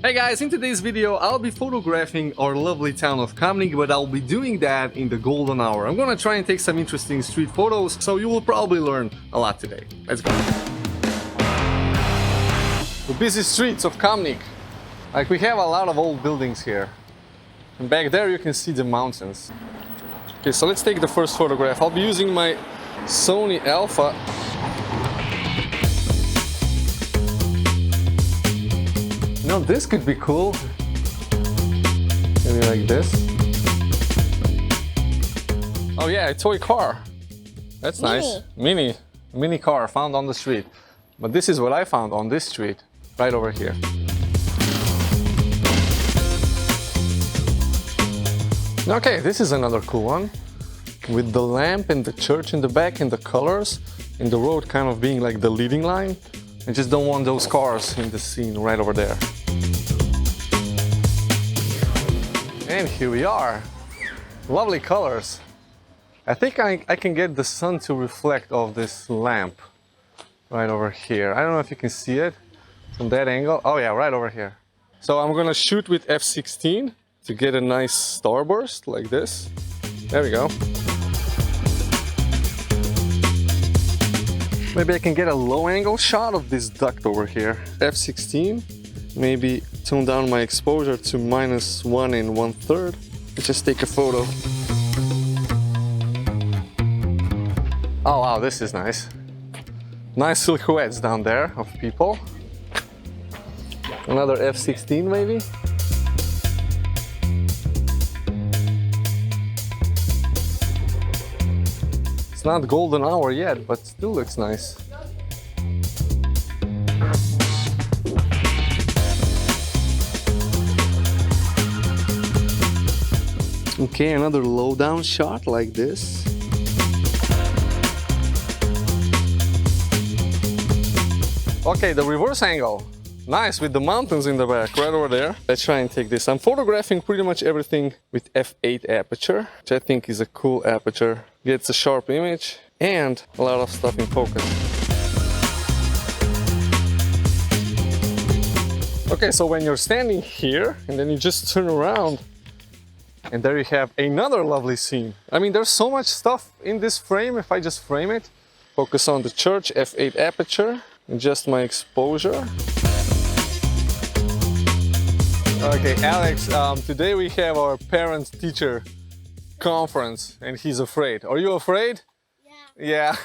Hey guys, in today's video I'll be photographing our lovely town of Kamnik, but I'll be doing that in the golden hour. I'm gonna try and take some interesting street photos, so you will probably learn a lot today. Let's go. The busy streets of Kamnik. Like, we have a lot of old buildings here. And back there you can see the mountains. Okay, so let's take the first photograph. I'll be using my Sony Alpha. You know, this could be cool. Maybe like this. Oh yeah, a toy car. That's nice. Mini car found on the street. But this is what I found on this street, right over here. Okay, this is another cool one. With the lamp and the church in the back and the colors and the road kind of being like the leading line. I just don't want those cars in the scene right over there. And here we are. Lovely colors. I think I can get the sun to reflect off this lamp right over here. I don't know if you can see it from that angle. Oh yeah, right over here. So I'm gonna shoot with f/16 to get a nice starburst like this. There we go. Maybe I can get a low angle shot of this duct over here. f/16, maybe tone down my exposure to -1 1/3. Let's just take a photo. Oh wow, this is nice. Nice silhouettes down there of people. Another f/16 maybe. It's not golden hour yet, but still looks nice. Okay, another low down shot like this. Okay, the reverse angle. Nice, with the mountains in the back, right over there. Let's try and take this. I'm photographing pretty much everything with f/8 aperture, which I think is a cool aperture. Gets a sharp image and a lot of stuff in focus. Okay, so when you're standing here and then you just turn around and there you have another lovely scene. I mean, there's so much stuff in this frame if I just frame it. Focus on the church, f/8 aperture, adjust my exposure. Okay, Alex, today we have our parent-teacher conference and he's afraid. Are you afraid? Yeah.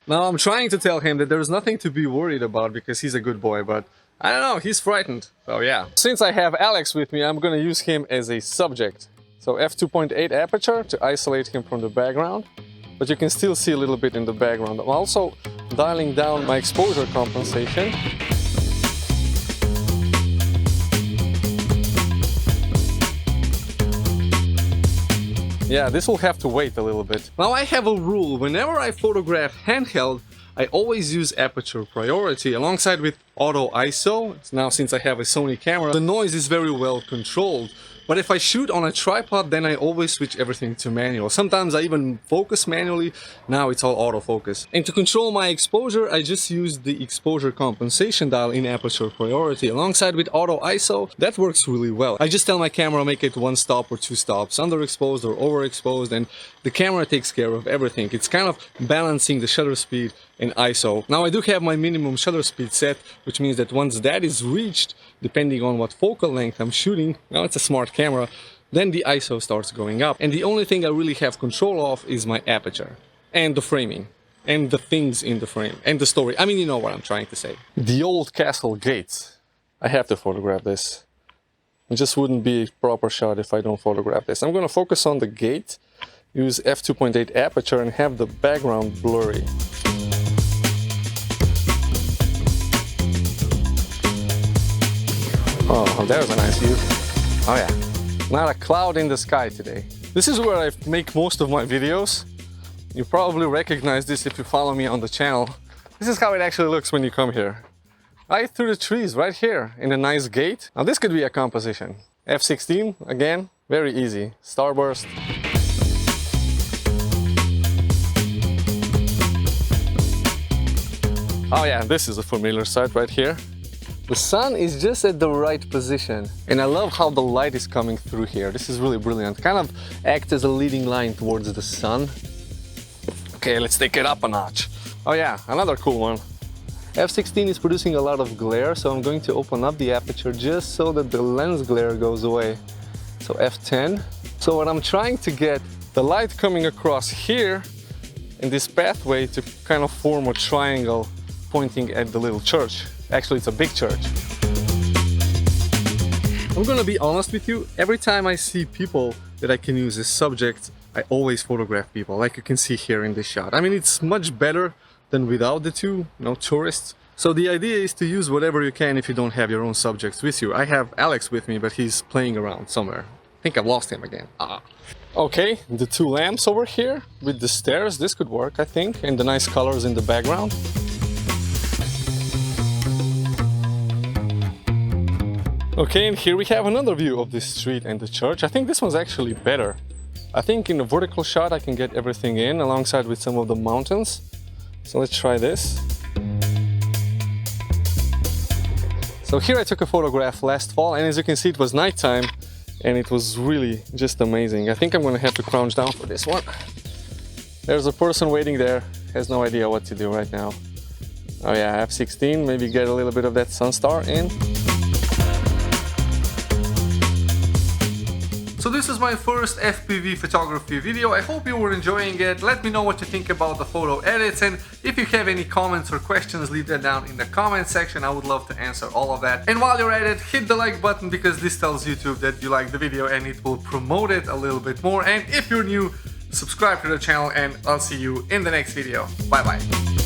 Now I'm trying to tell him that there's nothing to be worried about because he's a good boy, but I don't know, he's frightened. Oh yeah. Since I have Alex with me, I'm gonna use him as a subject. So f2.8 aperture to isolate him from the background, but you can still see a little bit in the background. I'm also dialing down my exposure compensation. Yeah, this will have to wait a little bit. Now I have a rule. Whenever I photograph handheld, I always use aperture priority alongside with auto ISO. Now, since I have a Sony camera, the noise is very well controlled. But if I shoot on a tripod, then I always switch everything to manual. Sometimes I even focus manually. Now it's all autofocus. And to control my exposure, I just use the exposure compensation dial in aperture priority alongside with auto ISO. That works really well. I just tell my camera make it 1 stop or 2 stops, underexposed or overexposed, and the camera takes care of everything. It's kind of balancing the shutter speed and ISO. Now I do have my minimum shutter speed set, which means that once that is reached, depending on what focal length I'm shooting, now it's a smart camera, then the ISO starts going up. And the only thing I really have control of is my aperture and the framing and the things in the frame and the story. I mean, you know what I'm trying to say. The old castle gates. I have to photograph this. It just wouldn't be a proper shot if I don't photograph this. I'm gonna focus on the gate, use f2.8 aperture and have the background blurry. Oh, there's a nice view. Oh yeah, not a cloud in the sky today. This is where I make most of my videos. You probably recognize this if you follow me on the channel. This is how it actually looks when you come here. Right through the trees, right here, in a nice gate. Now this could be a composition. f/16, again, very easy. Starburst. Oh yeah, this is a familiar sight right here. The sun is just at the right position, and I love how the light is coming through here. This is really brilliant. Kind of acts as a leading line towards the sun. Okay, let's take it up a notch. Oh yeah, another cool one. F16 is producing a lot of glare, so I'm going to open up the aperture just so that the lens glare goes away. So F10. So what I'm trying to get the light coming across here in this pathway to kind of form a triangle pointing at the little church. Actually, it's a big church. I'm gonna be honest with you, every time I see people that I can use as subjects, I always photograph people, like you can see here in this shot. I mean, it's much better than without the two, tourists. So the idea is to use whatever you can if you don't have your own subjects with you. I have Alex with me, but he's playing around somewhere. I think I've lost him again. Okay, the two lamps over here with the stairs, this could work, I think, and the nice colors in the background. Okay, and here we have another view of this street and the church. I think this one's actually better. I think in a vertical shot I can get everything in alongside with some of the mountains. So let's try this. So here I took a photograph last fall, and as you can see it was nighttime and it was really just amazing. I think I'm gonna have to crouch down for this one. There's a person waiting there, has no idea what to do right now. Oh yeah, F16, maybe get a little bit of that SUNSTAR in. So this is my first FPV photography video. I hope you were enjoying it. Let me know what you think about the photo edits, and if you have any comments or questions, leave that down in the comment section. I would love to answer all of that. And while you're at it, hit the like button, because this tells YouTube that you like the video and it will promote it a little bit more. And if you're new, subscribe to the channel, and I'll see you in the next video. Bye bye.